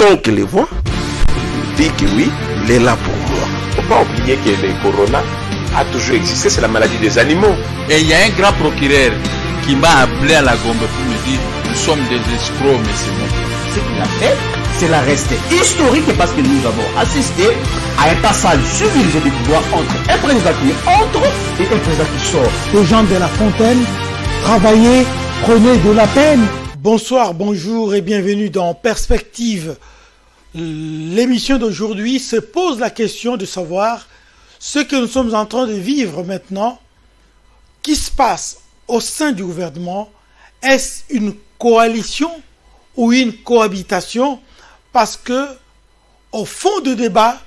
quiconque les voit dit que oui, il est là pour moi. Il ne faut pas oublier que le corona a toujours existé, c'est la maladie des animaux. Et il y a un grand procureur qui m'a appelé à la Gombe pour me dire nous sommes des escrocs, mais c'est bon. Ce qu'il a fait, c'est la reste historique parce que nous avons assisté à un passage civilisé du pouvoir entre un président qui entre et un président qui sort. Les gens de La Fontaine, travaillez, prenez de la peine. Bonsoir, bonjour et bienvenue dans Perspective. L'émission d'aujourd'hui se pose la question de savoir ce que nous sommes en train de vivre maintenant, qui se passe au sein du gouvernement. Est-ce une coalition ou une cohabitation? Parce que, au fond du débat,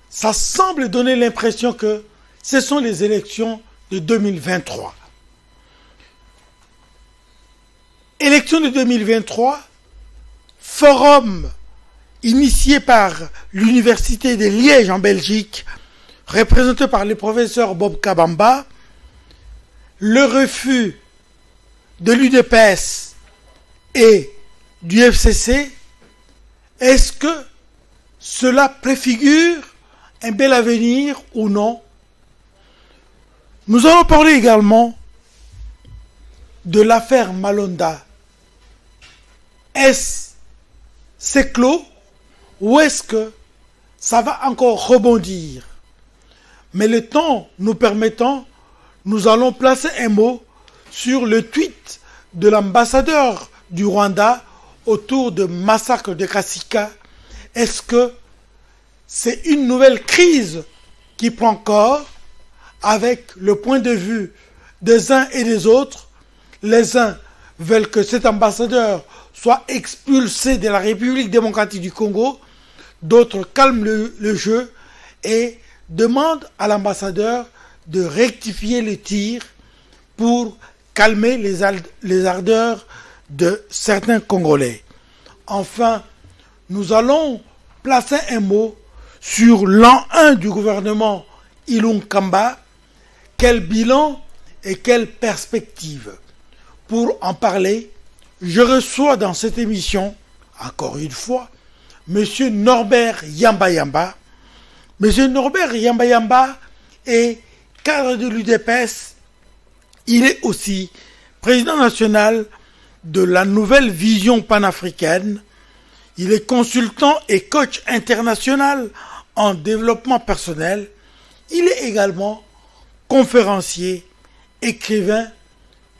ça semble donner l'impression que ce sont les élections de 2023. Élections de 2023, forum initié par l'Université de Liège en Belgique, représenté par le professeur Bob Kabamba, le refus de l'UDPS et du FCC. Est-ce que cela préfigure un bel avenir ou non? Nous allons parler également de l'affaire Malonda. Est-ce c'est clos ou est-ce que ça va encore rebondir? Mais le temps nous permettant, nous allons placer un mot sur le tweet de l'ambassadeur du Rwanda autour de massacre de Kasika. Est-ce que c'est une nouvelle crise qui prend corps avec le point de vue des uns et des autres? Les uns veulent que cet ambassadeur soit expulsé de la République démocratique du Congo, d'autres calment le jeu et demandent à l'ambassadeur de rectifier le tir pour calmer les ardeurs de certains Congolais. Enfin, nous allons placer un mot sur l'an 1 du gouvernement Ilunga Kamba. Quel bilan et quelle perspective? Pour en parler, je reçois dans cette émission, encore une fois, M. Norbert Yamba. M. Norbert Yamba est cadre de l'UDPS. Il est aussi président national de la nouvelle vision panafricaine. Il est consultant et coach international en développement personnel. Il est également conférencier, écrivain,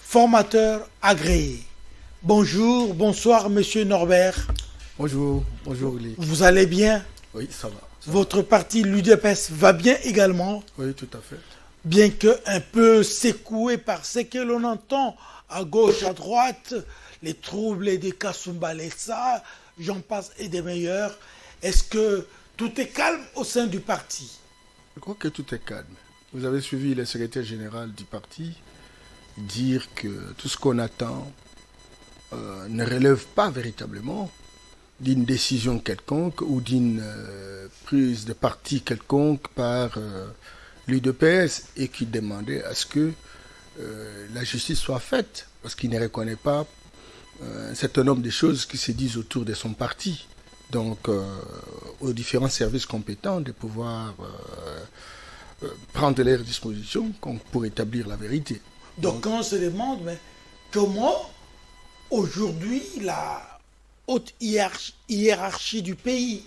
formateur agréé. Bonjour, bonsoir, Monsieur Norbert. Bonjour, bonjour, Lee. Vous allez bien? Oui, ça va. Votre parti, l'UDPS, va bien également? Oui, tout à fait. Bien que un peu secoué par ce que l'on entend à gauche, à droite, les troubles des Kasumba Lessa, j'en passe et des meilleurs. Est-ce que tout est calme au sein du parti? Je crois que tout est calme. Vous avez suivi le secrétaire général du parti dire que tout ce qu'on attend ne relève pas véritablement d'une décision quelconque ou d'une prise de parti quelconque par l'UDPS et qui demandait à ce que la justice soit faite parce qu'il ne reconnaît pas un certain nombre de choses qui se disent autour de son parti. Donc, aux différents services compétents de pouvoir prendre leurs dispositions pour établir la vérité. Donc, on se demande, mais comment aujourd'hui la haute hiérarchie du pays,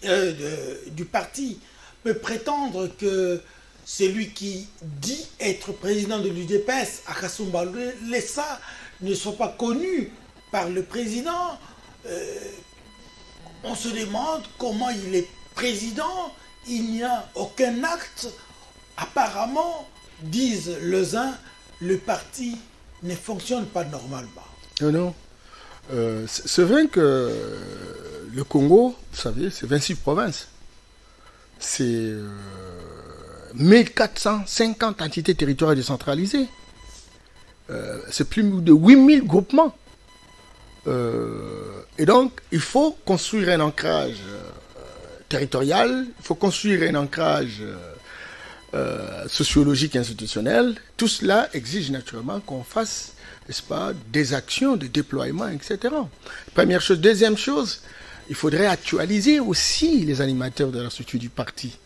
du parti, peut prétendre que celui qui dit être président de l'UDPS, Kasumba Lessa, ne soit pas connu par le président? On se demande comment il est président. Il n'y a aucun acte. Apparemment, disent les uns, le parti ne fonctionne pas normalement. Non. C'est vrai que le Congo, vous savez, c'est 26 provinces. C'est 1450 entités territoriales décentralisées. C'est plus de 8000 groupements. Et donc, il faut construire un ancrage territorial, il faut construire un ancrage sociologique et institutionnel. Tout cela exige naturellement qu'on fasse, n'est-ce pas, des actions de déploiement, etc. Première chose. Deuxième chose, il faudrait actualiser aussi les animateurs de la structure du parti.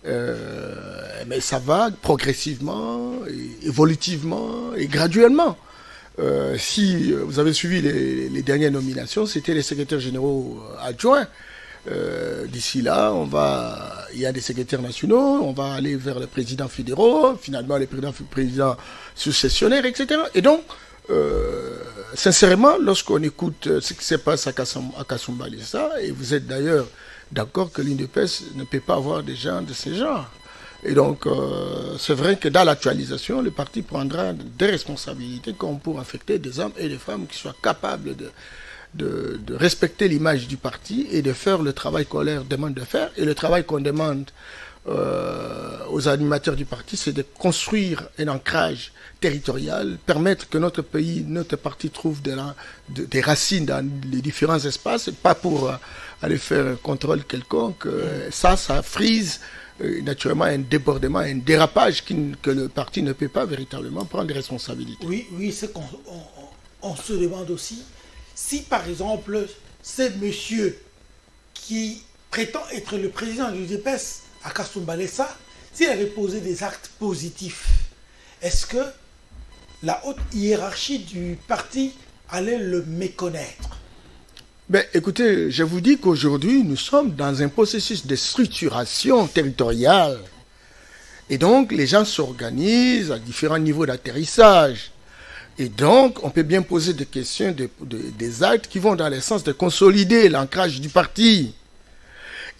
Mais ça va progressivement, et évolutivement et graduellement. Si vous avez suivi les dernières nominations, c'était les secrétaires généraux adjoints. D'ici là, il y a des secrétaires nationaux, on va aller vers les présidents fédéraux, finalement les présidents successionnaires, etc. Et donc, sincèrement, lorsqu'on écoute ce qui se passe à Kasumba Lissa, et vous êtes d'ailleurs d'accord que l'UNDPS ne peut pas avoir des gens de ce genre. Et donc, c'est vrai que dans l'actualisation, le parti prendra des responsabilités qu'on pour affecter des hommes et des femmes qui soient capables de respecter l'image du parti et de faire le travail qu'on leur demande de faire. Et le travail qu'on demande aux animateurs du parti, c'est de construire un ancrage territorial, permettre que notre pays, notre parti trouve des racines dans les différents espaces, pas pour aller faire un contrôle quelconque. Ça frise naturellement un débordement, un dérapage que le parti ne peut pas véritablement prendre des responsabilités. Oui, c'est qu'on se demande aussi si par exemple c'est monsieur qui prétend être le président du DPS à Kasumba Lissa, s'il avait posé des actes positifs, est-ce que la haute hiérarchie du parti allait le méconnaître? Ben, écoutez, je vous dis qu'aujourd'hui, nous sommes dans un processus de structuration territoriale. Et donc, les gens s'organisent à différents niveaux d'atterrissage. Et donc, on peut bien poser des questions, des actes qui vont dans le sens de consolider l'ancrage du parti.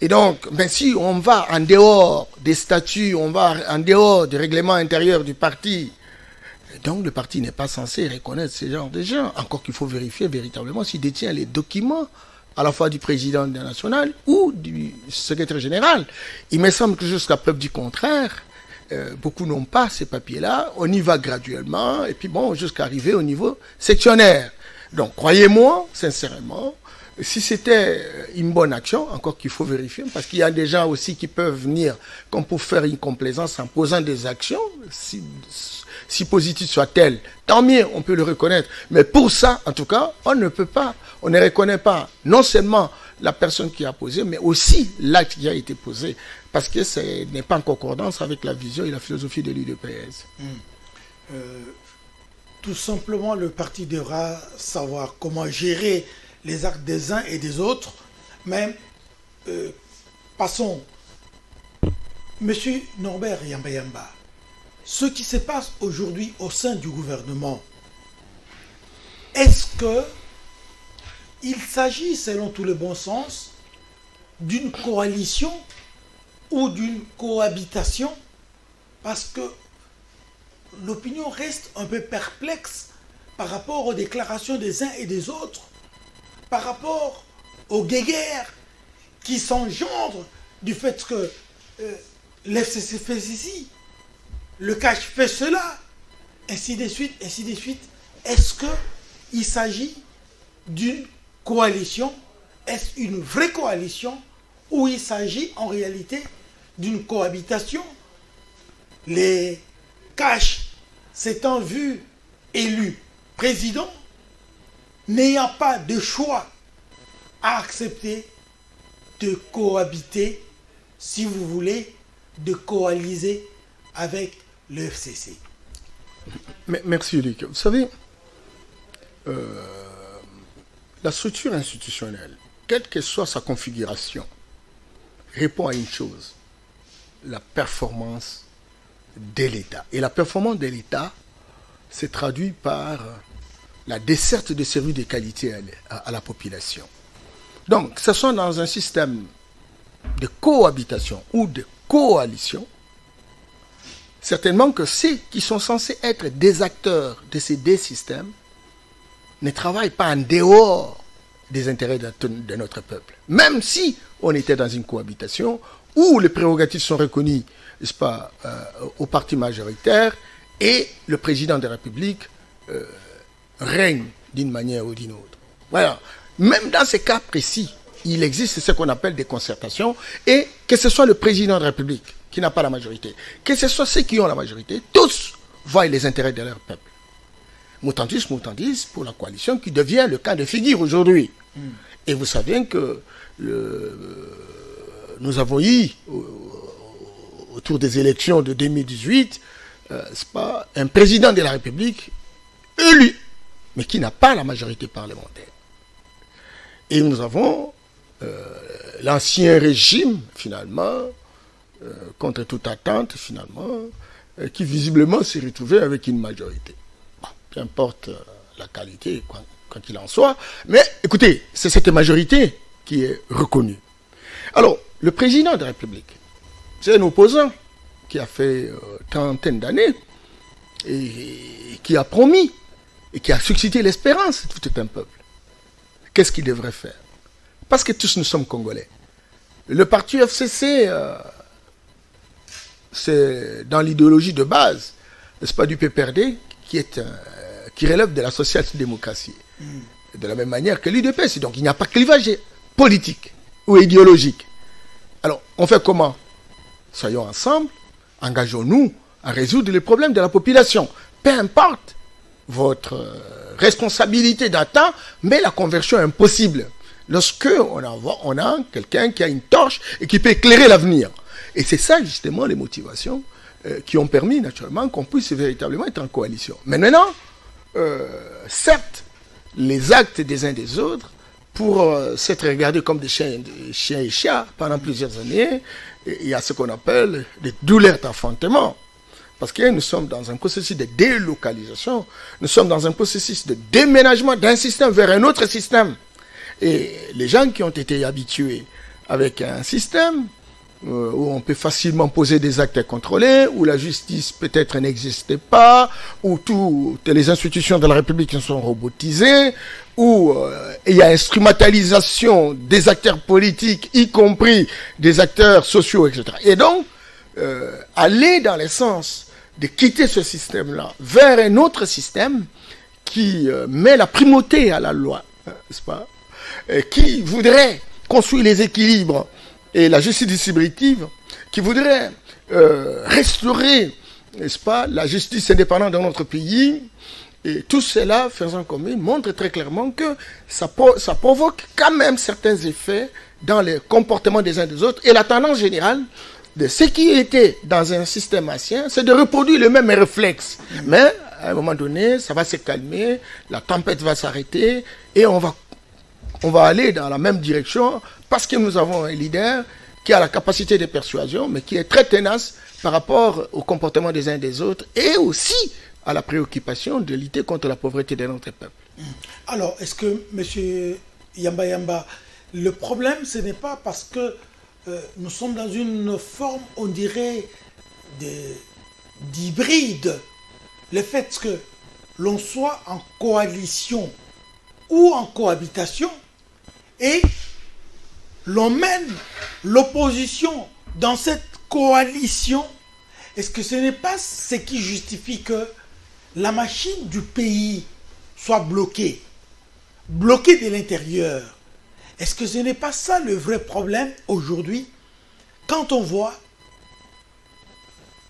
Et donc, ben, si on va en dehors des statuts, on va en dehors des règlements intérieurs du parti, donc le parti n'est pas censé reconnaître ce genre de gens. Encore qu'il faut vérifier véritablement s'il détient les documents à la fois du président national ou du secrétaire général. Il me semble que jusqu'à preuve du contraire, beaucoup n'ont pas ces papiers-là. On y va graduellement et puis bon, jusqu'à arriver au niveau sectionnaire. Donc croyez-moi, sincèrement, si c'était une bonne action, encore qu'il faut vérifier, parce qu'il y a des gens aussi qui peuvent venir comme pour faire une complaisance en posant des actions, si positive soit-elle, tant mieux, on peut le reconnaître. Mais pour ça, en tout cas, on ne reconnaît pas non seulement la personne qui a posé, mais aussi l'acte qui a été posé, parce que ce n'est pas en concordance avec la vision et la philosophie de l'UDPS. Tout simplement, le parti devra savoir comment gérer les actes des uns et des autres. Mais passons. Monsieur Norbert Yamba, ce qui se passe aujourd'hui au sein du gouvernement, est-ce que il s'agit, selon tout le bon sens, d'une coalition ou d'une cohabitation? Parce que l'opinion reste un peu perplexe par rapport aux déclarations des uns et des autres, par rapport aux guéguerres qui s'engendrent du fait que l'FCC fait ceci, le cash fait cela, ainsi de suite, ainsi de suite. Est-ce qu'il s'agit d'une coalition? Est-ce une vraie coalition? Ou il s'agit en réalité d'une cohabitation? Les cash s'étant vus élus président, n'ayant pas de choix à accepter de cohabiter, si vous voulez, de coaliser avec le FCC. Merci Luc. Vous savez, la structure institutionnelle, quelle que soit sa configuration, répond à une chose, la performance de l'État. Et la performance de l'État se traduit par la desserte de services de qualité à la population. Donc, que ce soit dans un système de cohabitation ou de coalition, certainement que ceux qui sont censés être des acteurs de ces deux systèmes ne travaillent pas en dehors des intérêts de notre peuple. Même si on était dans une cohabitation où les prérogatives sont reconnues, n'est-ce pas, au parti majoritaire et le président de la République règne d'une manière ou d'une autre. Voilà. Même dans ces cas précis, il existe ce qu'on appelle des concertations et que ce soit le président de la République qui n'a pas la majorité, que ce soit ceux qui ont la majorité, tous voient les intérêts de leur peuple. Moutandis pour la coalition qui devient le cas de figure aujourd'hui. Et vous savez que nous avons eu, autour des élections de 2018, c'est pas un président de la République élu, mais qui n'a pas la majorité parlementaire. Et nous avons l'ancien régime, finalement, contre toute attente, finalement, qui visiblement s'est retrouvé avec une majorité. Bon, peu importe la qualité, quoi qu'il en soit. Mais écoutez, c'est cette majorité qui est reconnue. Alors, le président de la République, c'est un opposant qui a fait trentaine d'années et qui a promis et qui a suscité l'espérance de tout un peuple. Qu'est-ce qu'il devrait faire? Parce que tous nous sommes Congolais. Le parti FCC, c'est dans l'idéologie de base, n'est-ce pas, du PPRD, qui relève de la social-démocratie. De la même manière que l'UDPS. Donc il n'y a pas de clivage politique ou idéologique. Alors, on fait comment? Soyons ensemble, engageons-nous à résoudre les problèmes de la population. Peu importe votre responsabilité d'attente, mais la conversion est impossible. Lorsque on a quelqu'un qui a une torche et qui peut éclairer l'avenir. Et c'est ça, justement, les motivations qui ont permis, naturellement, qu'on puisse véritablement être en coalition. Mais maintenant, certes, les actes des uns des autres, pour s'être regardés comme des chiens et chats pendant plusieurs années, il y a ce qu'on appelle des douleurs d'affrontement. Parce que nous sommes dans un processus de délocalisation, nous sommes dans un processus de déménagement d'un système vers un autre système. Et les gens qui ont été habitués avec un système où on peut facilement poser des actes incontrôlés, où la justice peut-être n'existait pas, où toutes les institutions de la République sont robotisées, où il y a instrumentalisation des acteurs politiques, y compris des acteurs sociaux, etc. Et donc, aller dans le sens de quitter ce système-là vers un autre système qui met la primauté à la loi, n'est-ce pas, qui voudrait construire les équilibres et la justice distributive, qui voudrait restaurer, n'est-ce pas, la justice indépendante dans notre pays. Et tout cela, faisant commun, montre très clairement que ça provoque quand même certains effets dans les comportements des uns des autres. Et la tendance générale de ce qui était dans un système ancien, c'est de reproduire le même réflexe. Mais à un moment donné, ça va se calmer, la tempête va s'arrêter et on va aller dans la même direction parce que nous avons un leader qui a la capacité de persuasion, mais qui est très tenace par rapport au comportement des uns des autres et aussi à la préoccupation de lutter contre la pauvreté de notre peuple. Alors, est-ce que, M. Yamba, le problème, ce n'est pas parce que nous sommes dans une forme, on dirait, d'hybride. Le fait que l'on soit en coalition ou en cohabitation et l'on mène l'opposition dans cette coalition, est-ce que ce n'est pas ce qui justifie que la machine du pays soit bloquée de l'intérieur? Est-ce que ce n'est pas ça le vrai problème aujourd'hui quand on voit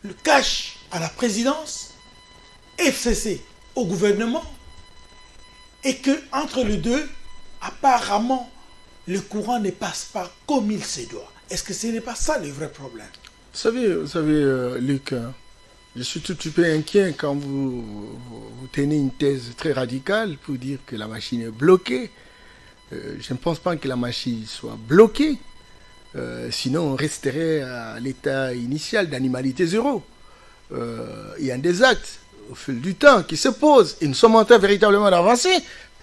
le cash à la présidence, FCC au gouvernement, et que entre les deux, apparemment, le courant ne passe pas comme il se doit? Est-ce que ce n'est pas ça le vrai problème? Vous savez, Luc, je suis tout petit peu inquiet quand vous tenez une thèse très radicale pour dire que la machine est bloquée. Je ne pense pas que la machine soit bloquée. Sinon, on resterait à l'état initial d'animalité zéro. Il y a des actes au fil du temps qui se posent. Et nous sommes en train véritablement d'avancer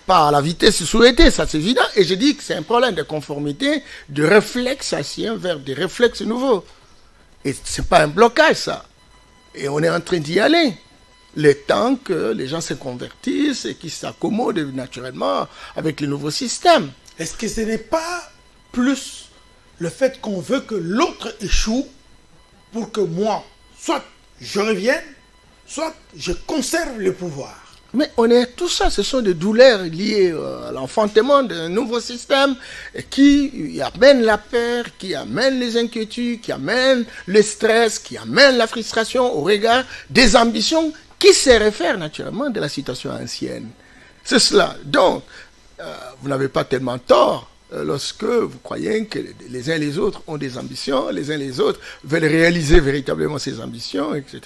pas à la vitesse souhaitée, ça c'est évident. Et je dis que c'est un problème de conformité, de réflexe ancien vers des réflexes nouveaux. Et ce n'est pas un blocage, ça. Et on est en train d'y aller. Le temps que les gens se convertissent et qu'ils s'accommodent naturellement avec le nouveau système. Est-ce que ce n'est pas plus le fait qu'on veut que l'autre échoue pour que moi, soit je revienne, soit je conserve le pouvoir? Mais tout ça, ce sont des douleurs liées à l'enfantement d'un nouveau système qui amène la peur, qui amène les inquiétudes, qui amène le stress, qui amène la frustration au regard des ambitions qui se réfèrent naturellement de la situation ancienne. C'est cela. Donc, vous n'avez pas tellement tort lorsque vous croyez que les uns et les autres ont des ambitions, les uns et les autres veulent réaliser véritablement ces ambitions, etc.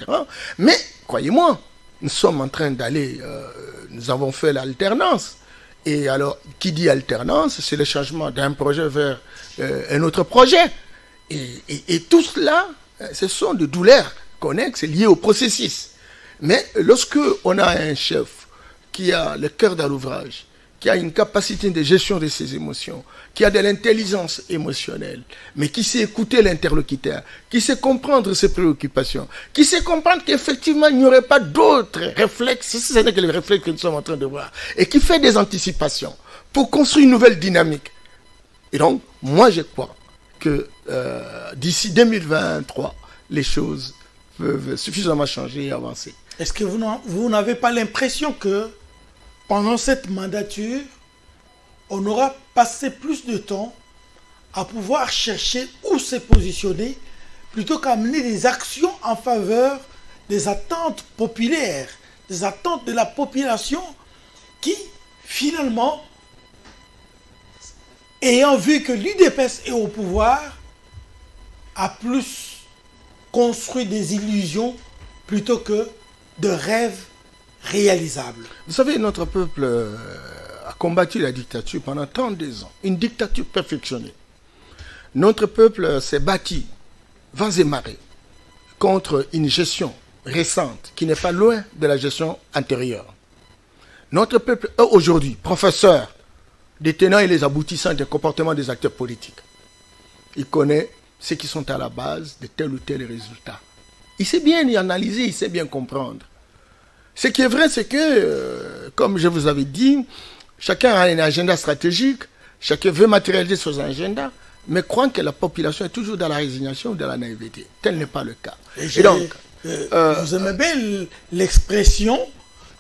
Mais, croyez-moi, nous sommes en train d'aller, nous avons fait l'alternance. Et alors, qui dit alternance, c'est le changement d'un projet vers un autre projet. Et tout cela, ce sont des douleurs connexes liées au processus. Mais lorsque on a un chef qui a le cœur dans l'ouvrage, qui a une capacité de gestion de ses émotions, qui a de l'intelligence émotionnelle, mais qui sait écouter l'interlocuteur, qui sait comprendre ses préoccupations, qui sait comprendre qu'effectivement il n'y aurait pas d'autres réflexes, si ce n'est que les réflexes que nous sommes en train de voir, et qui fait des anticipations pour construire une nouvelle dynamique. Et donc, moi je crois que d'ici 2023, les choses peuvent suffisamment changer et avancer. Est-ce que vous n'avez pas l'impression que pendant cette mandature, on aura passé plus de temps à pouvoir chercher où se positionner plutôt qu'à mener des actions en faveur des attentes populaires, des attentes de la population qui, finalement, ayant vu que l'UDPS est au pouvoir, a plus construit des illusions plutôt que de rêves réalisables. Vous savez, notre peuple a combattu la dictature pendant 32 ans. Une dictature perfectionnée. Notre peuple s'est bâti, vents et marées, contre une gestion récente qui n'est pas loin de la gestion antérieure. Notre peuple est aujourd'hui professeur des tenants et les aboutissants des comportements des acteurs politiques. Il connaît ceux qui sont à la base de tel ou tel résultat. Il sait bien y analyser, il sait bien comprendre. Ce qui est vrai, c'est que, comme je vous avais dit, chacun a un agenda stratégique, chacun veut matérialiser son agenda, mais croit que la population est toujours dans la résignation ou dans la naïveté. Tel n'est pas le cas. Et donc, vous aimez bien l'expression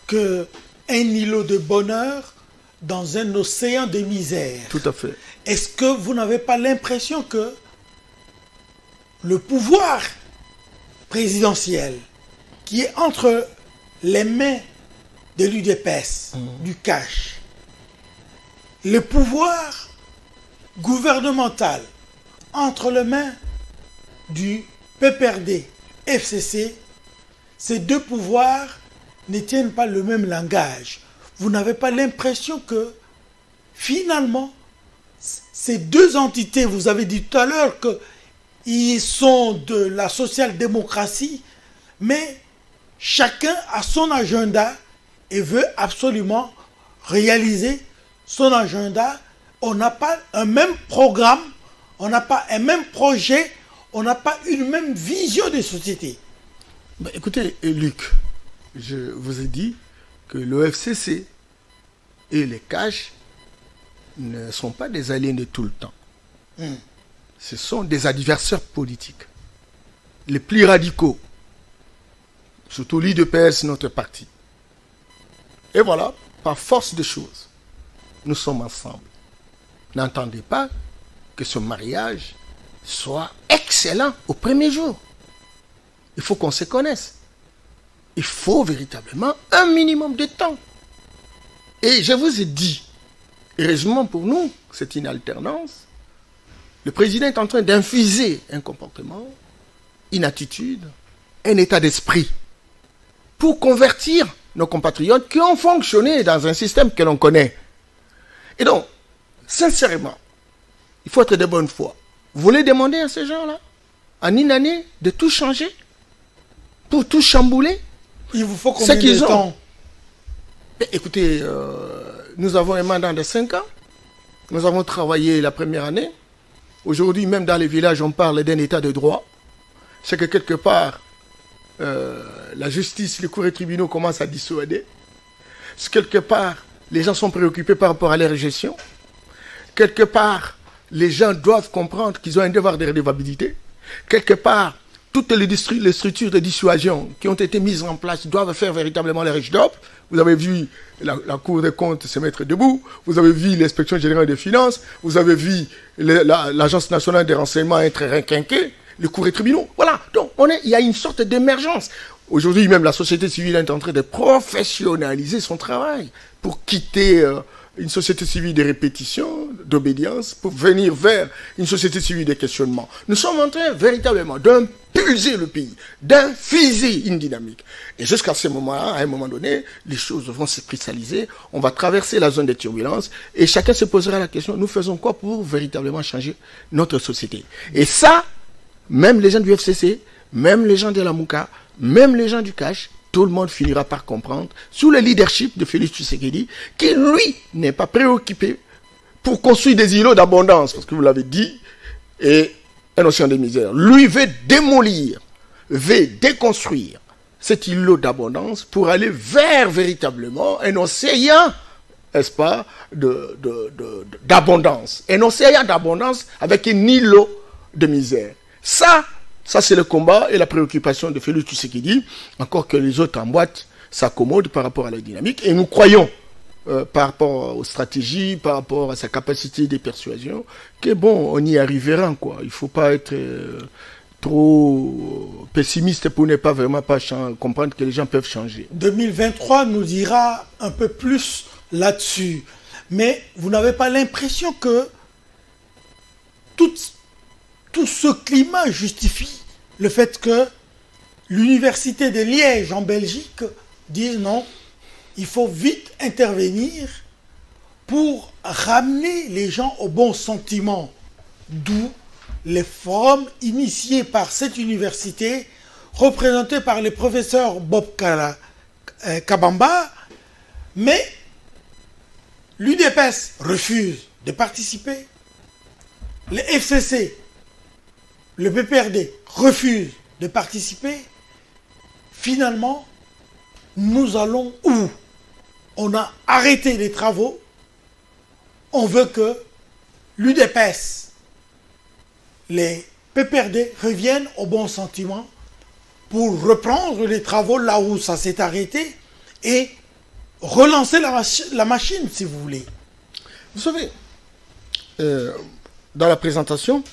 que un îlot de bonheur dans un océan de misère. Tout à fait. Est-ce que vous n'avez pas l'impression que le pouvoir présidentiel qui est entre les mains de l'UDPS, du cash, le pouvoir gouvernemental entre les mains du PPRD, FCC, ces deux pouvoirs ne tiennent pas le même langage. Vous n'avez pas l'impression que, finalement, ces deux entités, vous avez dit tout à l'heure qu'ils sont de la social-démocratie, mais chacun a son agenda et veut absolument réaliser son agenda. On n'a pas un même programme, on n'a pas un même projet, on n'a pas une même vision de société. Ben, écoutez, Luc, je vous ai dit que l'OFCC et les cash ne sont pas des alliés de tout le temps. Ce sont des adversaires politiques. Les plus radicaux, surtout l'UDPS, notre parti. Et voilà, par force de choses, nous sommes ensemble. N'entendez pas que ce mariage soit excellent au premier jour. Il faut qu'on se connaisse. Il faut véritablement un minimum de temps. Et je vous ai dit, heureusement pour nous, c'est une alternance. Le président est en train d'infuser un comportement, une attitude, un état d'esprit pour convertir nos compatriotes qui ont fonctionné dans un système que l'on connaît. Et donc, sincèrement, il faut être de bonne foi. Vous voulez demander à ces gens-là, en une année, de tout changer, pour tout chambouler? Il vous faut combien de temps? Mais écoutez, nous avons un mandat de 5 ans. Nous avons travaillé la première année. Aujourd'hui, même dans les villages, on parle d'un état de droit. C'est que quelque part, la justice, les cours et tribunaux commencent à dissuader. Quelque part, les gens sont préoccupés par rapport à leur gestion. Quelque part, les gens doivent comprendre qu'ils ont un devoir de redevabilité. Quelque part, toutes les structures de dissuasion qui ont été mises en place doivent faire véritablement leur job. Vous avez vu la Cour des comptes se mettre debout. Vous avez vu l'Inspection générale des finances. Vous avez vu l'Agence nationale des renseignements être requinquée. Les cours et tribunaux. Voilà. Donc, il y a une sorte d'émergence. Aujourd'hui, même la société civile est en train de professionnaliser son travail pour quitter une société civile de répétition, d'obédience, pour venir vers une société civile de questionnement. Nous sommes en train véritablement d'impulser le pays, d'infuser une dynamique. Et jusqu'à ce moment-là, à un moment donné, les choses vont se cristalliser, on va traverser la zone de turbulence, et chacun se posera la question, nous faisons quoi pour véritablement changer notre société? Et ça, même les gens du FCC, même les gens de la Mouka, même les gens du Cash, tout le monde finira par comprendre, sous le leadership de Félix Tshisekedi, qui lui n'est pas préoccupé pour construire des îlots d'abondance, parce que vous l'avez dit, et un océan de misère. Lui veut démolir, veut déconstruire cet îlot d'abondance pour aller vers véritablement un océan, n'est-ce pas, d'abondance. Un océan d'abondance avec un îlot de misère. Ça, c'est le combat et la préoccupation de Félix Tshisekedi, encore que les autres en boîte s'accommodent par rapport à la dynamique. Et nous croyons, par rapport aux stratégies, par rapport à sa capacité de persuasion, que bon, on y arrivera, quoi. Il ne faut pas être trop pessimiste pour ne pas vraiment pas comprendre que les gens peuvent changer. 2023 nous dira un peu plus là-dessus. Mais vous n'avez pas l'impression que tout ce climat justifie le fait que l'université de Liège en Belgique dise non, il faut vite intervenir pour ramener les gens au bon sentiment. D'où les forums initiés par cette université, représentés par le professeur Bob Kabamba, mais l'UDPS refuse de participer, le FCC, le PPRD refuse de participer. Finalement, nous allons où? On a arrêté les travaux. On veut que l'UDPS, les PPRD reviennent au bon sentiment pour reprendre les travaux là où ça s'est arrêté et relancer la machine, si vous voulez. Vous savez, dans la présentation,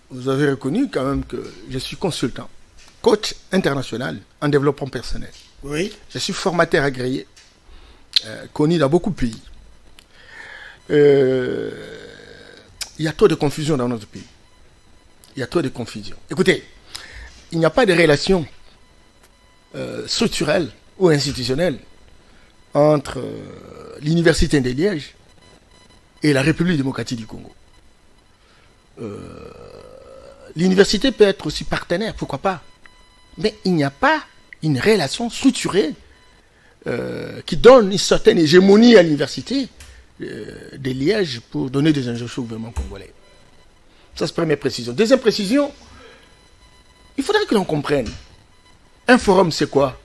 vous avez reconnu quand même que je suis consultant, coach international en développement personnel. Oui. Je suis formateur agréé, connu dans beaucoup de pays. Il y a trop de confusion dans notre pays. Il y a trop de confusion. Écoutez, il n'y a pas de relation structurelle ou institutionnelle entre l'Université de Liège et la République démocratique du Congo. L'université peut être aussi partenaire, pourquoi pas. Mais il n'y a pas une relation structurée qui donne une certaine hégémonie à l'université de Liège pour donner des injonctions au gouvernement congolais. Ça, c'est première précision. Deuxième précision, il faudrait que l'on comprenne. Un forum, c'est quoi?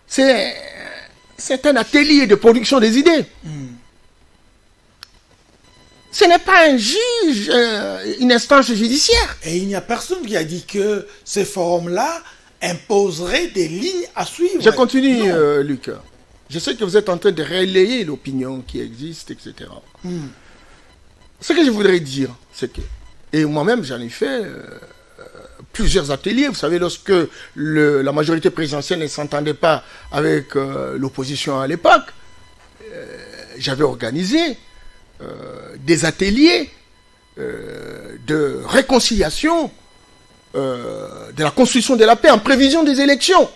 C'est un atelier de production des idées. Ce n'est pas un juge, une instance judiciaire. Et il n'y a personne qui a dit que ces forums-là imposeraient des lignes à suivre. Je continue, Luc. Je sais que vous êtes en train de relayer l'opinion qui existe, etc. Ce que je voudrais dire, c'est que, et moi-même j'en ai fait plusieurs ateliers, vous savez, lorsque la majorité présidentielle ne s'entendait pas avec l'opposition à l'époque, j'avais organisé des ateliers de réconciliation, de la construction de la paix en prévision des élections.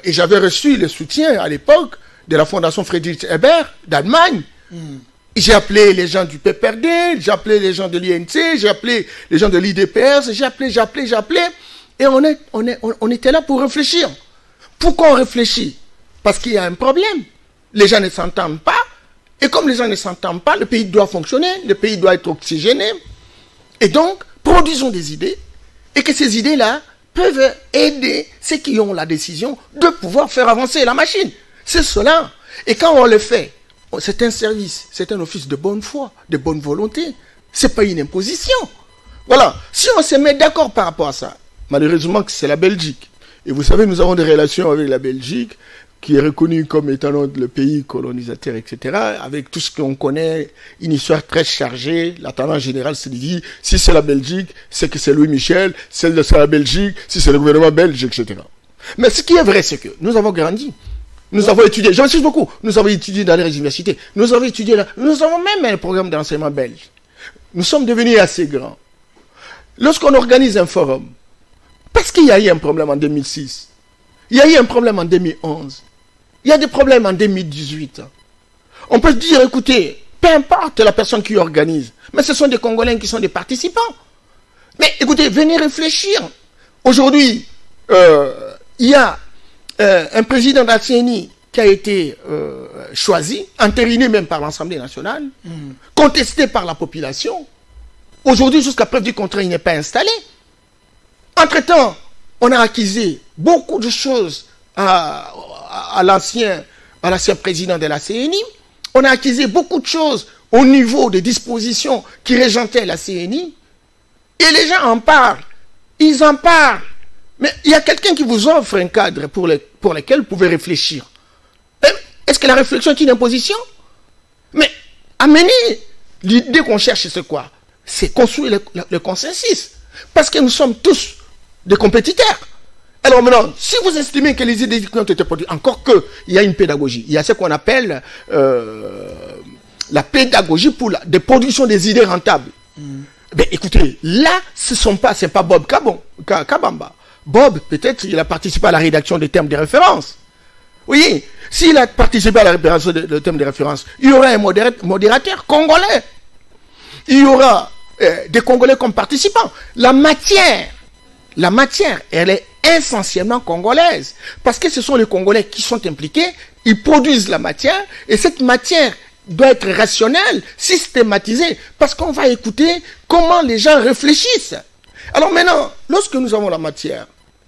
Et j'avais reçu le soutien à l'époque de la Fondation Friedrich Ebert d'Allemagne. J'ai appelé les gens du PPRD, j'ai appelé les gens de l'INC, j'ai appelé les gens de l'IDPS, j'ai appelé. Et on était là pour réfléchir. Pourquoi on réfléchit? Parce qu'il y a un problème. Les gens ne s'entendent pas. Et comme les gens ne s'entendent pas, le pays doit fonctionner, le pays doit être oxygéné. Et donc, produisons des idées, et que ces idées-là peuvent aider ceux qui ont la décision de pouvoir faire avancer la machine. C'est cela. Et quand on le fait, c'est un service, c'est un office de bonne foi, de bonne volonté. C'est pas une imposition. Voilà. Si on se met d'accord par rapport à ça, malheureusement que c'est la Belgique. Et vous savez, nous avons des relations avec la Belgique, qui est reconnu comme étant le pays colonisateur, etc., avec tout ce qu'on connaît, une histoire très chargée. La tendance générale se dit, si c'est la Belgique, c'est que c'est Louis Michel, c'est la Belgique, si c'est le gouvernement belge, etc. Mais ce qui est vrai, c'est que nous avons grandi Nous avons étudié, j'insiste beaucoup, nous avons étudié dans les universités, nous avons étudié, nous avons même un programme d'enseignement belge. Nous sommes devenus assez grands. Lorsqu'on organise un forum, parce qu'il y a eu un problème en 2006, il y a eu un problème en 2011, il y a des problèmes en 2018. On peut dire, écoutez, peu importe la personne qui organise, mais ce sont des Congolais qui sont des participants. Mais écoutez, venez réfléchir. Aujourd'hui, il y a un président de la CENI qui a été choisi, entériné même par l'Assemblée nationale, contesté par la population. Aujourd'hui, jusqu'à preuve du contraire, il n'est pas installé. Entre-temps, on a acquis beaucoup de choses à l'ancien président de la CENI. On a acquis beaucoup de choses au niveau des dispositions qui régentaient la CENI. Et les gens en parlent. Ils en parlent. Mais il y a quelqu'un qui vous offre un cadre pour lequel vous pouvez réfléchir. Est-ce que la réflexion est une imposition? Mais amener l'idée qu'on cherche, c'est quoi? C'est construire le consensus. Parce que nous sommes tous des compétiteurs. Alors maintenant, si vous estimez que les idées qui ont été produites, encore qu'il y a une pédagogie, il y a ce qu'on appelle la pédagogie pour des productions des idées rentables. Ben, écoutez, là, c'est pas Bob Kabamba. Bob, peut-être, il a participé à la rédaction des termes de référence. Oui, s'il a participé à la rédaction des termes de référence, il y aura un modérateur congolais. Il y aura des Congolais comme participants. La matière, elle est essentiellement congolaise. Parce que ce sont les Congolais qui sont impliqués, ils produisent la matière, et cette matière doit être rationnelle, systématisée, parce qu'on va écouter comment les gens réfléchissent. Alors maintenant, lorsque nous avons la matière,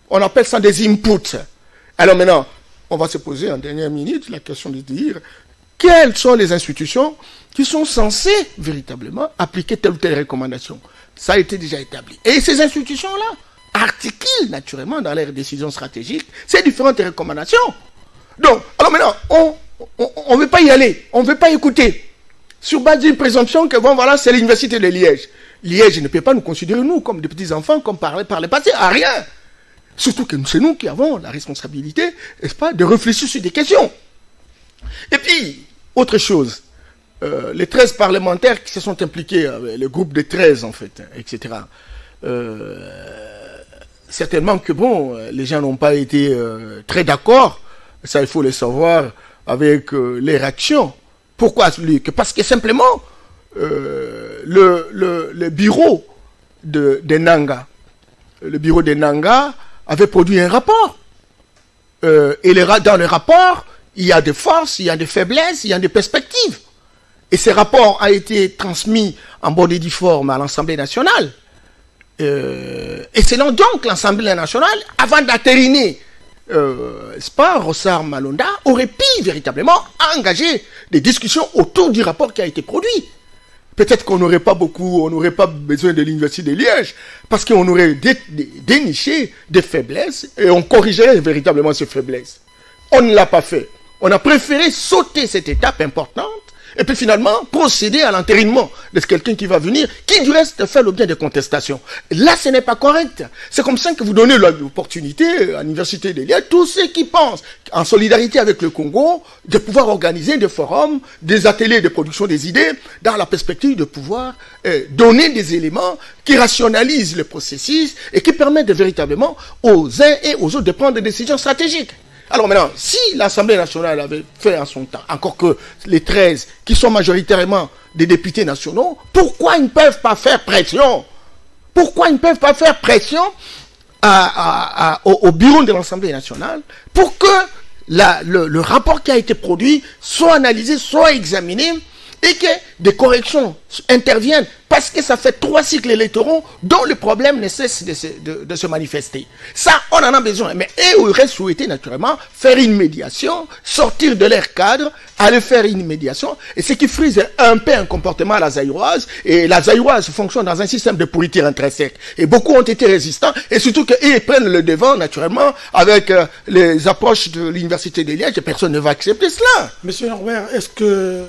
on appelle ça des inputs. Alors maintenant, on va se poser en dernière minute la question de dire quelles sont les institutions qui sont censées véritablement appliquer telle ou telle recommandation. Ça a été déjà établi. Et ces institutions-là articulent naturellement dans leurs décisions stratégiques ces différentes recommandations. Donc, alors maintenant, on ne veut pas y aller, on ne veut pas écouter. Sur base d'une présomption que, bon, voilà, c'est l'université de Liège. Liège ne peut pas nous considérer, nous, comme des petits-enfants, comme par le passé, à rien. Surtout que c'est nous qui avons la responsabilité, n'est-ce pas, de réfléchir sur des questions. Et puis, autre chose, les 13 parlementaires qui se sont impliqués, le groupe des 13, en fait, etc. Certainement que, bon, les gens n'ont pas été très d'accord, ça il faut le savoir, avec les réactions. Pourquoi? Parce que simplement, le bureau de Nanga, avait produit un rapport. Et dans le rapport, il y a des forces, il y a des faiblesses, il y a des perspectives. Et ce rapport a été transmis en bonne et due forme à l'Assemblée nationale. Et selon donc l'Assemblée nationale, avant d'atterriner, Rossard Malonda aurait pu véritablement engager des discussions autour du rapport qui a été produit. Peut-être qu'on n'aurait pas besoin de l'université de Liège, parce qu'on aurait déniché des faiblesses et on corrigerait véritablement ces faiblesses. On ne l'a pas fait. On a préféré sauter cette étape importante et puis finalement procéder à l'entérinement de quelqu'un qui va venir, qui du reste fait l'objet de contestations. Là, ce n'est pas correct. C'est comme ça que vous donnez l'opportunité à l'université de Liège, tous ceux qui pensent, en solidarité avec le Congo, de pouvoir organiser des forums, des ateliers de production des idées, dans la perspective de pouvoir donner des éléments qui rationalisent le processus et qui permettent véritablement aux uns et aux autres de prendre des décisions stratégiques. Alors maintenant, si l'Assemblée nationale avait fait en son temps, encore que les 13 qui sont majoritairement des députés nationaux, pourquoi ils ne peuvent pas faire pression? Pourquoi ils ne peuvent pas faire pression au bureau de l'Assemblée nationale pour que le rapport qui a été produit soit analysé, soit examiné et que des corrections interviennent parce que ça fait 3 cycles électoraux dont le problème ne cesse de se manifester. Ça, on en a besoin. Mais eux auraient souhaité naturellement faire une médiation, sortir de leur cadre, aller faire une médiation, et ce qui frise un peu un comportement à la zaïroise, et la zaïroise fonctionne dans un système de pourriture intrinsèque. Et beaucoup ont été résistants, et surtout qu'ils prennent le devant naturellement avec les approches de l'université de Liège, et personne ne va accepter cela. Monsieur Norbert, est-ce que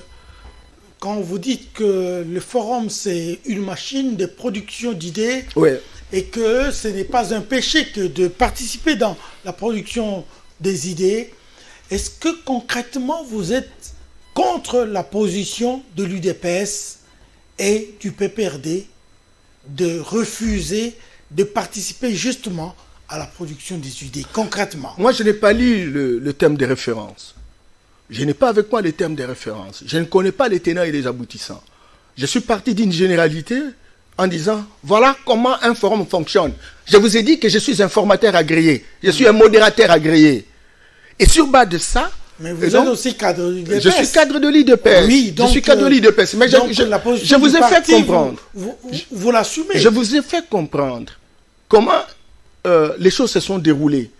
quand vous dites que le forum, c'est une machine de production d'idées, oui, et que ce n'est pas un péché que de participer dans la production des idées, est-ce que concrètement vous êtes contre la position de l'UDPS et du PPRD de refuser de participer justement à la production des idées, concrètement? Moi, je n'ai pas lu le thème des références. Je n'ai pas avec moi les thèmes des références. Je ne connais pas les tenants et les aboutissants. Je suis parti d'une généralité en disant, voilà comment un forum fonctionne. Je vous ai dit que je suis un formateur agréé. Je suis un modérateur agréé. Et sur base de ça... Mais vous êtes aussi cadre de l'IDPS. Je suis cadre de l'IDPS. Oui, donc, je suis cadre de l'IDPS. Mais je vous ai fait comprendre. Vous l'assumez. Je vous ai fait comprendre comment les choses se sont déroulées.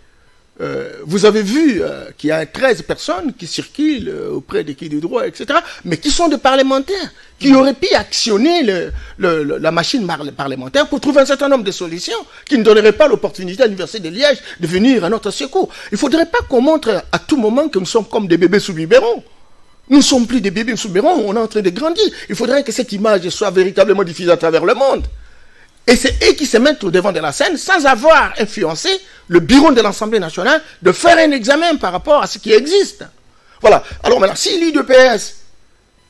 Vous avez vu qu'il y a 13 personnes qui circulent auprès des qui de droit, etc., mais qui sont des parlementaires, qui auraient pu actionner la machine parlementaire pour trouver un certain nombre de solutions, qui ne donneraient pas l'opportunité à l'Université de Liège de venir à notre secours. Il ne faudrait pas qu'on montre à tout moment que nous sommes comme des bébés sous biberon. Nous ne sommes plus des bébés sous biberon, on est en train de grandir. Il faudrait que cette image soit véritablement diffusée à travers le monde. Et c'est eux qui se mettent au devant de la scène sans avoir influencé le bureau de l'Assemblée nationale de faire un examen par rapport à ce qui existe. Voilà. Alors maintenant, si l'UDPS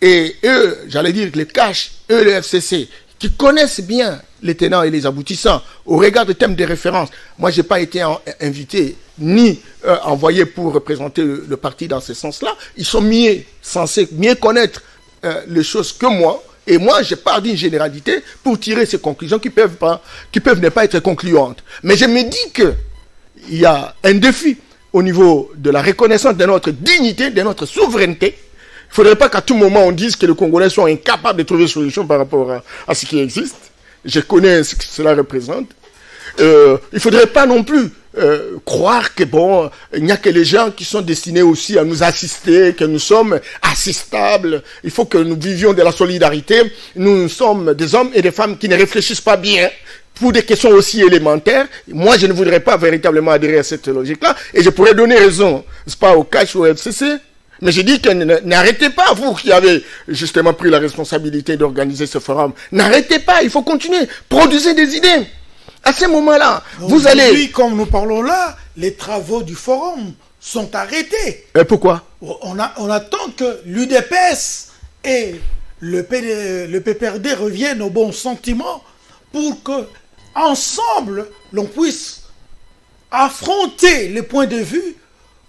et eux, j'allais dire les CACH, eux, le FCC, qui connaissent bien les tenants et les aboutissants au regard des thèmes de référence, moi, je n'ai pas été invité ni envoyé pour représenter le parti dans ce sens-là. Ils sont censés mieux connaître les choses que moi. Et moi, je pars d'une généralité pour tirer ces conclusions qui peuvent ne pas être concluantes. Mais je me dis qu'il y a un défi au niveau de la reconnaissance de notre dignité, de notre souveraineté. Il ne faudrait pas qu'à tout moment on dise que les Congolais sont incapables de trouver solution par rapport à ce qui existe. Je connais ce que cela représente. Il ne faudrait pas non plus croire que bon, il n'y a que les gens qui sont destinés aussi à nous assister, que nous sommes assistables. Il faut que nous vivions de la solidarité. Nous sommes des hommes et des femmes qui ne réfléchissent pas bien pour des questions aussi élémentaires. Moi, je ne voudrais pas véritablement adhérer à cette logique-là. Et je pourrais donner raison, n'est-ce pas, au CACH ou au FCC. Mais je dis que n'arrêtez pas, vous qui avez justement pris la responsabilité d'organiser ce forum. N'arrêtez pas, il faut continuer. Produisez des idées. À ce moment-là, vous allez... Oui, comme nous parlons là, les travaux du forum sont arrêtés. Et pourquoi? On attend que l'UDPS et le PPRD reviennent au bon sentiment pour que, ensemble, l'on puisse affronter les points de vue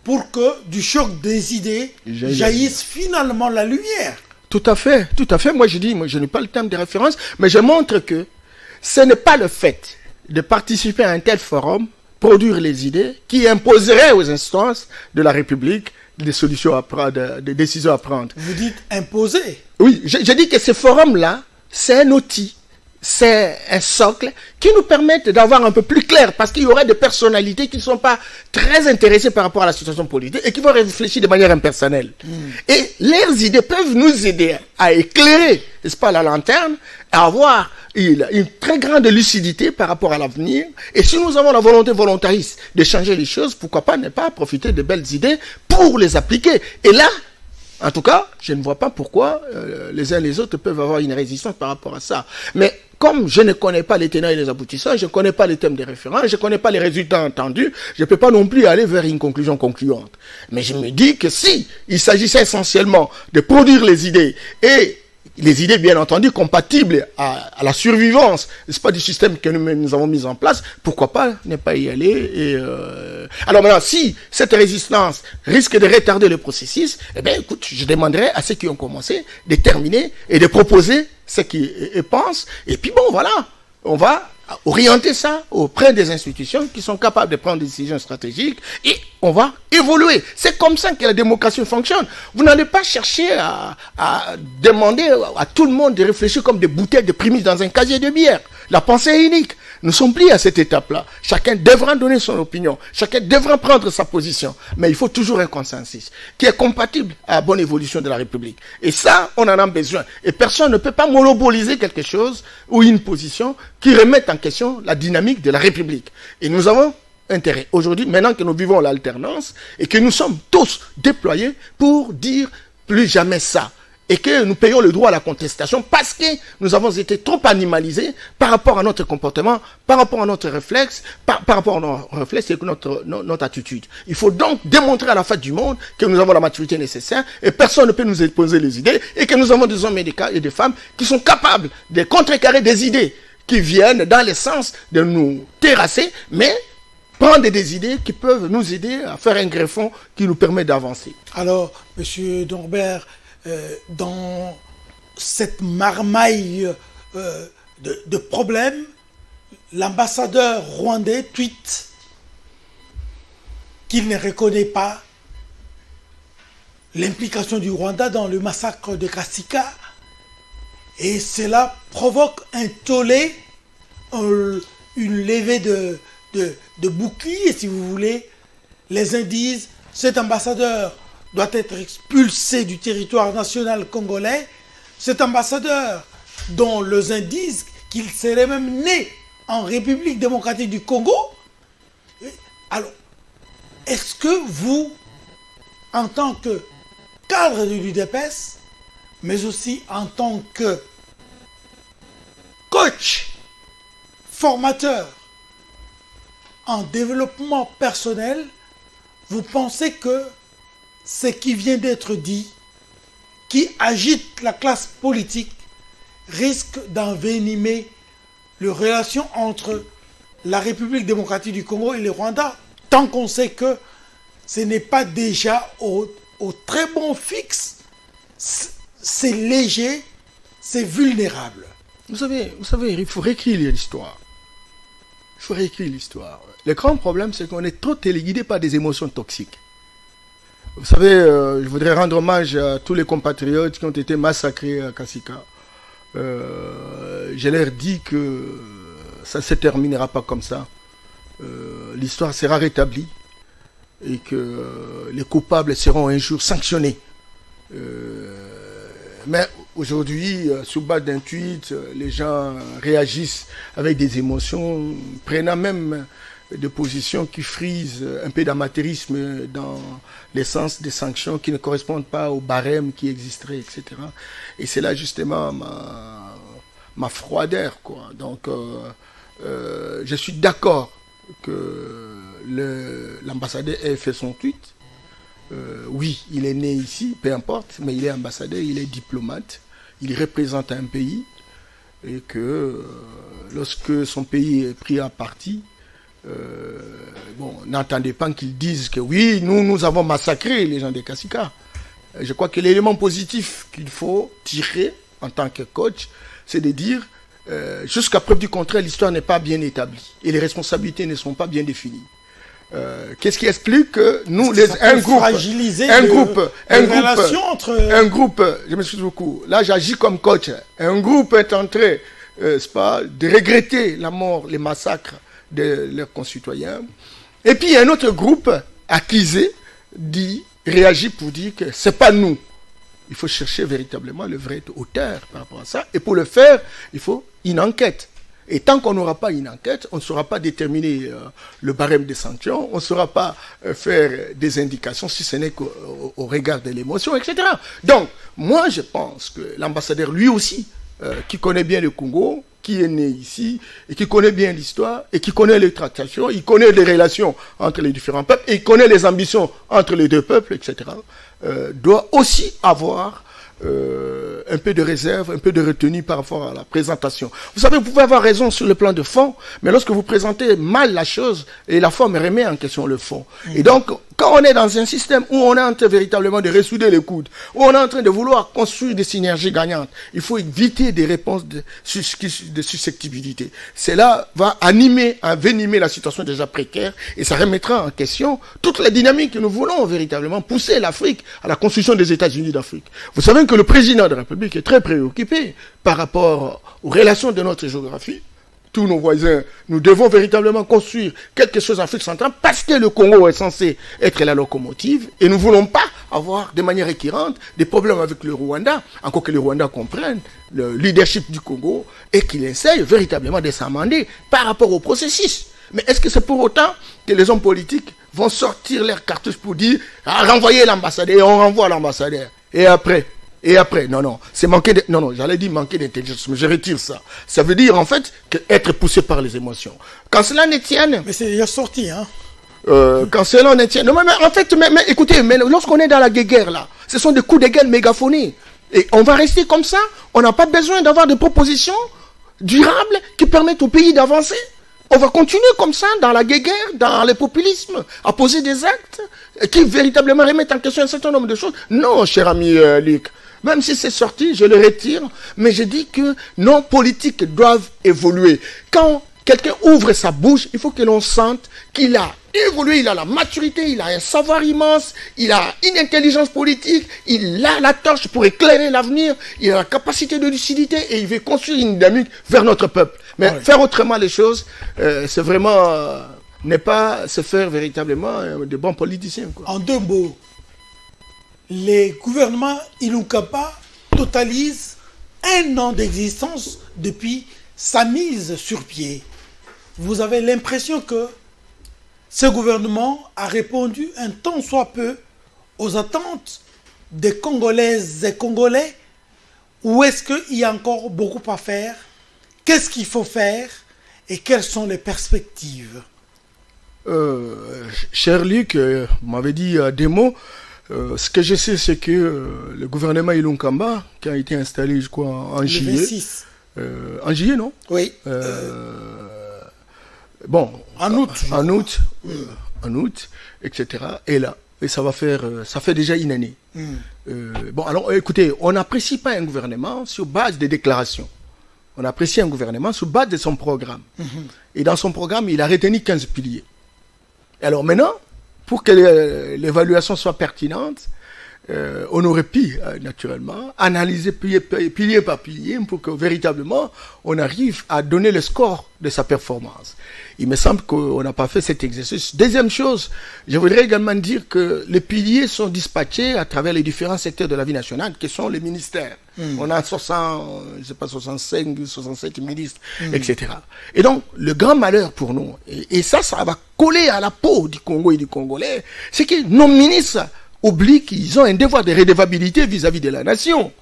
pour que du choc des idées jaillisse finalement la lumière. Tout à fait, tout à fait. Moi, je n'ai pas le terme de référence, mais je montre que ce n'est pas le fait de participer à un tel forum, produire les idées, qui imposerait aux instances de la République des solutions à prendre, des décisions à prendre. Vous dites imposer? Oui, je dis que ce forum-là, c'est un outil, c'est un socle qui nous permet d'avoir un peu plus clair, parce qu'il y aurait des personnalités qui ne sont pas très intéressées par rapport à la situation politique et qui vont réfléchir de manière impersonnelle. Et leurs idées peuvent nous aider à éclairer, n'est-ce pas, la lanterne, à avoir une très grande lucidité par rapport à l'avenir. Et si nous avons la volonté volontariste de changer les choses, pourquoi pas ne pas profiter de belles idées pour les appliquer. Et là, en tout cas, je ne vois pas pourquoi les uns et les autres peuvent avoir une résistance par rapport à ça. Mais comme je ne connais pas les tenants et les aboutissants, je ne connais pas les thèmes de référence, je ne connais pas les résultats entendus, je ne peux pas non plus aller vers une conclusion concluante. Mais je me dis que si il s'agissait essentiellement de produire les idées, et les idées bien entendu compatibles à la survivance, n'est-ce pas, du système que nous avons mis en place, pourquoi pas ne pas y aller. Alors maintenant, si cette résistance risque de retarder le processus, eh bien écoute, je demanderai à ceux qui ont commencé de terminer et de proposer ce qu'ils pensent. Et puis bon, voilà, on va orienter ça auprès des institutions qui sont capables de prendre des décisions stratégiques et on va évoluer. C'est comme ça que la démocratie fonctionne. Vous n'allez pas chercher à demander à tout le monde de réfléchir comme des bouteilles de prémices dans un casier de bière. La pensée est unique. Nous sommes plus à cette étape-là. Chacun devra donner son opinion. Chacun devra prendre sa position. Mais il faut toujours un consensus qui est compatible à la bonne évolution de la République. Et ça, on en a besoin. Et personne ne peut pas monopoliser quelque chose ou une position qui remette en question la dynamique de la République. Et nous avons intérêt aujourd'hui, maintenant que nous vivons l'alternance et que nous sommes tous déployés pour dire plus jamais ça. et que nous payons le droit à la contestation parce que nous avons été trop animalisés par rapport à notre comportement, par rapport à notre réflexe, par rapport à nos réflexes et notre attitude. Il faut donc démontrer à la face du monde que nous avons la maturité nécessaire et personne ne peut nous imposer les idées et que nous avons des hommes et des femmes qui sont capables de contrecarrer des idées qui viennent dans le sens de nous terrasser, mais prendre des idées qui peuvent nous aider à faire un greffon qui nous permet d'avancer. Alors, M. Dombert, dans cette marmaille de problèmes, l'ambassadeur rwandais tweet qu'il ne reconnaît pas l'implication du Rwanda dans le massacre de Kasika. Et cela provoque un tollé, une levée de boucliers, si vous voulez. Les uns disent cet ambassadeur doit être expulsé du territoire national congolais. Cet ambassadeur dont les uns disent qu'il serait même né en République démocratique du Congo. Alors, est-ce que vous, en tant que cadre de l'UDPS, mais aussi en tant que coach, formateur en développement personnel, vous pensez que ce qui vient d'être dit, qui agite la classe politique, risque d'envenimer les relations entre la République démocratique du Congo et le Rwanda, tant qu'on sait que ce n'est pas déjà au très bon fixe, c'est léger, c'est vulnérable. Vous savez, il faut réécrire l'histoire. Il faut réécrire l'histoire. Le grand problème, c'est qu'on est trop téléguidé par des émotions toxiques. Vous savez, je voudrais rendre hommage à tous les compatriotes qui ont été massacrés à Kasika. Je leur dis que ça ne se terminera pas comme ça. L'histoire sera rétablie et que les coupables seront un jour sanctionnés. Mais aujourd'hui, sous base d'un tweet, les gens réagissent avec des émotions, prenant même des positions qui frisent un peu d'amateurisme dans l'essence des sanctions qui ne correspondent pas au barème qui existerait, etc. Et c'est là justement ma froideur, quoi. Donc, je suis d'accord que l'ambassadeur ait fait son tweet. Oui, il est né ici, peu importe, mais il est ambassadeur, il est diplomate, il représente un pays, et que lorsque son pays est pris à partie, bon, n'entendez pas qu'ils disent que oui, nous avons massacré les gens de Kasika. Je crois que l'élément positif qu'il faut tirer en tant que coach, c'est de dire, jusqu'à preuve du contraire, l'histoire n'est pas bien établie et les responsabilités ne sont pas bien définies. Qu'est-ce qui explique que nous, un groupe, je m'excuse beaucoup, là j'agis comme coach, un groupe est en train, de regretter la mort, les massacres de leurs concitoyens, et puis un autre groupe accusé réagit pour dire que c'est pas nous. Il faut chercher véritablement le vrai auteur par rapport à ça, et pour le faire, il faut une enquête. Et tant qu'on n'aura pas une enquête, on ne saura pas déterminer le barème des sanctions, on ne saura pas faire des indications, si ce n'est qu'au regard de l'émotion, etc. Donc, moi, je pense que l'ambassadeur, lui aussi, qui connaît bien le Congo, qui est né ici, et qui connaît bien l'histoire, et qui connaît les tractations, il connaît les relations entre les différents peuples, et il connaît les ambitions entre les deux peuples, etc., doit aussi avoir un peu de réserve, un peu de retenue par rapport à la présentation. Vous savez, vous pouvez avoir raison sur le plan de fond, mais lorsque vous présentez mal la chose, et la forme remet en question le fond. Et donc, quand on est dans un système où on est en train véritablement de ressouder les coudes, où on est en train de vouloir construire des synergies gagnantes, il faut éviter des réponses de susceptibilité. Cela va envenimer la situation déjà précaire, et ça remettra en question toute la dynamique que nous voulons véritablement pousser l'Afrique à la construction des États-Unis d'Afrique. Vous savez que le président de la République est très préoccupé par rapport aux relations de notre géographie. Tous nos voisins, nous devons véritablement construire quelque chose en Afrique centrale parce que le Congo est censé être la locomotive et nous ne voulons pas avoir de manière récurrente des problèmes avec le Rwanda, encore que le Rwanda comprenne le leadership du Congo et qu'il essaye véritablement de s'amender par rapport au processus. Mais est-ce que c'est pour autant que les hommes politiques vont sortir leurs cartouches pour dire « renvoyer l'ambassadeur » et on renvoie l'ambassadeur. Et après, Et après, non, c'est manquer de... Non, j'allais dire manquer d'intelligence, mais je retire ça. Ça veut dire, en fait, être poussé par les émotions. Quand cela ne tienne... Mais c'est déjà sorti, hein. Quand cela ne tienne... Non, mais en fait, écoutez, mais lorsqu'on est dans la guerre, là, ce sont des coups de gueule mégaphonés. Et on va rester comme ça. On n'a pas besoin d'avoir des propositions durables qui permettent au pays d'avancer. On va continuer comme ça, dans la guerre, dans le populisme, à poser des actes qui véritablement remettent en question un certain nombre de choses. Non, cher ami Luc, même si c'est sorti, je le retire, mais je dis que nos politiques doivent évoluer. Quand quelqu'un ouvre sa bouche, il faut que l'on sente qu'il a évolué, il a la maturité, il a un savoir immense, il a une intelligence politique, il a la torche pour éclairer l'avenir, il a la capacité de lucidité et il veut construire une dynamique vers notre peuple. Mais faire autrement les choses, c'est vraiment... n'est pas se faire véritablement de bons politiciens, quoi. En 2 mots, les gouvernements Ilunkamba totalisent 1 an d'existence depuis sa mise sur pied. Vous avez l'impression que ce gouvernement a répondu un tant soit peu aux attentes des Congolaises et Congolais, ou est-ce qu'il y a encore beaucoup à faire? Qu'est-ce qu'il faut faire et quelles sont les perspectives? Cher Luc, vous m'avez dit des mots. Ce que je sais, c'est que le gouvernement Ilunkamba, qui a été installé, je crois, en juillet. 26. En juillet, non? Oui. Bon. En août. En août, etc. Et là, et ça va faire, ça fait déjà 1 année. Bon, alors, écoutez, on n'apprécie pas un gouvernement sur base des déclarations. On apprécie un gouvernement sur base de son programme. Et dans son programme, il a retenu 15 piliers. Alors maintenant, pour que l'évaluation soit pertinente, on aurait pu, naturellement, analyser pilier par pilier pour que véritablement, on arrive à donner le score de sa performance. Il me semble qu'on n'a pas fait cet exercice. Deuxième chose, je voudrais également dire que les piliers sont dispatchés à travers les différents secteurs de la vie nationale, qui sont les ministères. On a 65, 67 ministres, etc. Et donc, le grand malheur pour nous, et ça va coller à la peau du Congo et du Congolais, c'est que nos ministres oublient qu'ils ont un devoir de redevabilité vis-à-vis de la nation.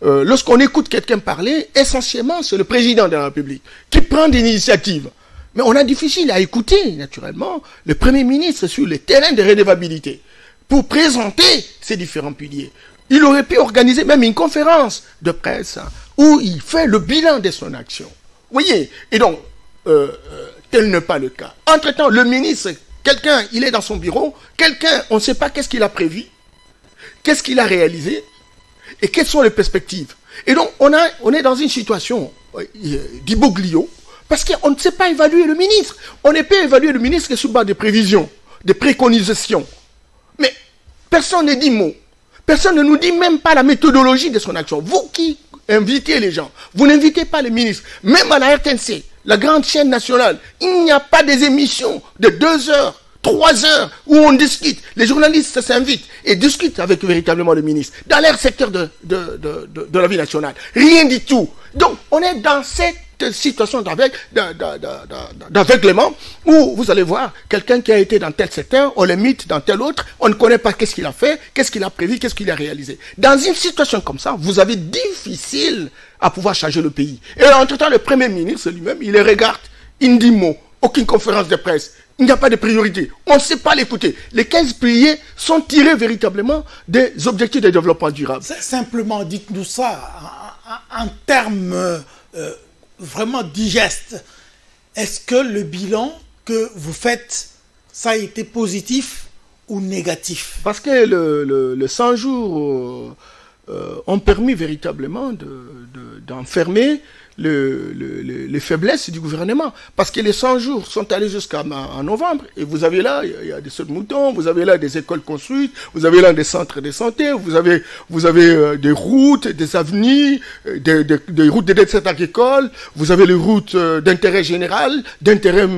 Lorsqu'on écoute quelqu'un parler, essentiellement, c'est le président de la République qui prend des initiatives. Mais on a difficile à écouter, naturellement, le Premier ministre sur le terrain de redevabilité pour présenter ces différents piliers. Il aurait pu organiser même une conférence de presse où il fait le bilan de son action. Vous voyez? Et donc, tel n'est pas le cas. Entre-temps, le ministre, quelqu'un, il est dans son bureau, quelqu'un, on ne sait pas qu'est-ce qu'il a prévu, qu'est-ce qu'il a réalisé, et quelles sont les perspectives. Et donc, on est dans une situation d'imbroglio, parce qu'on ne sait pas évaluer le ministre. On ne peut évaluer le ministre que sur base des prévisions, des préconisations. Mais personne ne dit mot. Personne ne nous dit même pas la méthodologie de son action. Vous qui invitez les gens, vous n'invitez pas les ministres. Même à la RTNC, la grande chaîne nationale, il n'y a pas des émissions de 2 heures, 3 heures, où on discute. Les journalistes s'invitent et discutent avec véritablement le ministre, dans leur secteur de la vie nationale. Rien du tout. Donc, on est dans cette situation d'aveuglement où vous allez voir quelqu'un qui a été dans tel secteur, on le mythe dans tel autre, on ne connaît pas qu'est-ce qu'il a fait, qu'est-ce qu'il a prévu, qu'est-ce qu'il a réalisé. Dans une situation comme ça, vous avez difficile à pouvoir changer le pays. Et entre-temps, le Premier ministre lui-même, il les regarde, il ne dit mot, aucune conférence de presse, il n'y a pas de priorité, on ne sait pas l'écouter. Les 15 piliers sont tirés véritablement des objectifs de développement durable. Simplement, dites-nous ça en termes vraiment digestes. Est-ce que le bilan que vous faites, ça a été positif ou négatif? Parce que le 100 jours ont permis véritablement d'enfermer les faiblesses du gouvernement. Parce que les 100 jours sont allés jusqu'à novembre. Et vous avez là, il y a des sauts de moutons, vous avez là des écoles construites, vous avez là des centres de santé, vous avez des routes, des avenues, des routes de dessert agricole, vous avez les routes d'intérêt général, d'intérêt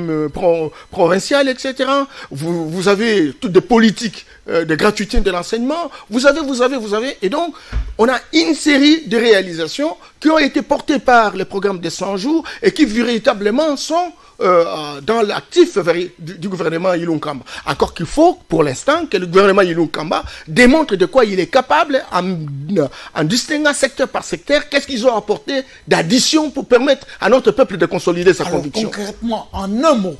provincial, etc. Vous avez toutes des politiques de gratuité de l'enseignement. Vous avez. Et donc, on a une série de réalisations qui ont été portées par le programme des 100 jours et qui véritablement sont dans l'actif du gouvernement Ilunkamba. Encore qu'il faut, pour l'instant, que le gouvernement Ilunkamba démontre de quoi il est capable en distinguant secteur par secteur, qu'est-ce qu'ils ont apporté d'addition pour permettre à notre peuple de consolider sa conviction. Concrètement, en un mot,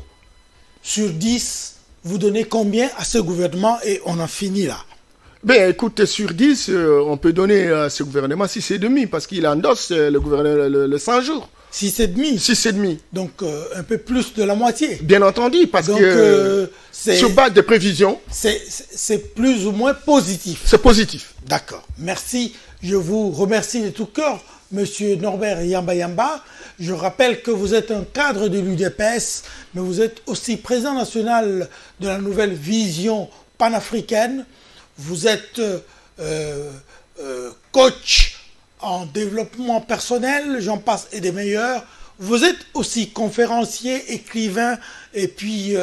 sur 10, vous donnez combien à ce gouvernement et on en finit là? Ben écoute, sur 10, on peut donner à ce gouvernement 6,5 parce qu'il endosse le 100 jours. 6,5. 6,5. Donc un peu plus de la moitié. Bien entendu, parce donc, que sur base de prévisions, c'est plus ou moins positif. C'est positif. D'accord. Merci. Je vous remercie de tout cœur, Monsieur Norbert Yamba Yamba. Je rappelle que vous êtes un cadre de l'UDPS, mais vous êtes aussi président national de la nouvelle vision panafricaine. Vous êtes coach en développement personnel, j'en passe et des meilleurs. Vous êtes aussi conférencier, écrivain et puis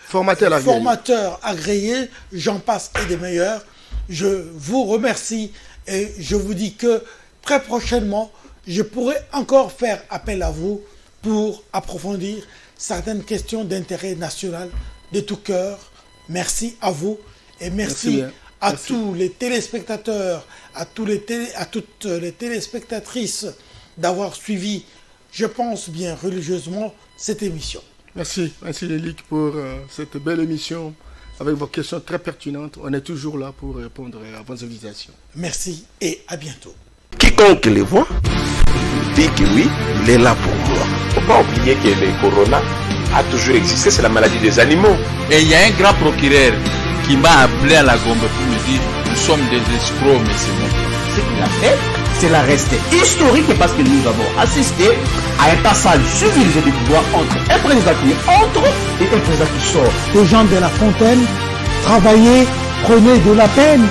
formateur agréé, j'en passe et des meilleurs. Je vous remercie et je vous dis que très prochainement, je pourrai encore faire appel à vous pour approfondir certaines questions d'intérêt national de tout cœur. Merci à vous et merci à tous les téléspectateurs, à toutes les téléspectatrices d'avoir suivi, je pense bien religieusement, cette émission. Merci Lélic pour cette belle émission avec vos questions très pertinentes. On est toujours là pour répondre à vos invitations. Merci et à bientôt. Quiconque les voit dit que oui, il est là pour moi. Il ne faut pas oublier que le corona a toujours existé, c'est la maladie des animaux. Et il y a un grand procureur qui m'a appelé à la Gombe pour me dire nous sommes des escrocs, mais c'est bon. Ce qu'il a fait, c'est la restée historique parce que nous avons assisté à un passage civilisé du pouvoir entre un président qui entre et un président qui sort. Les gens de La Fontaine, travaillez, prenez de la peine.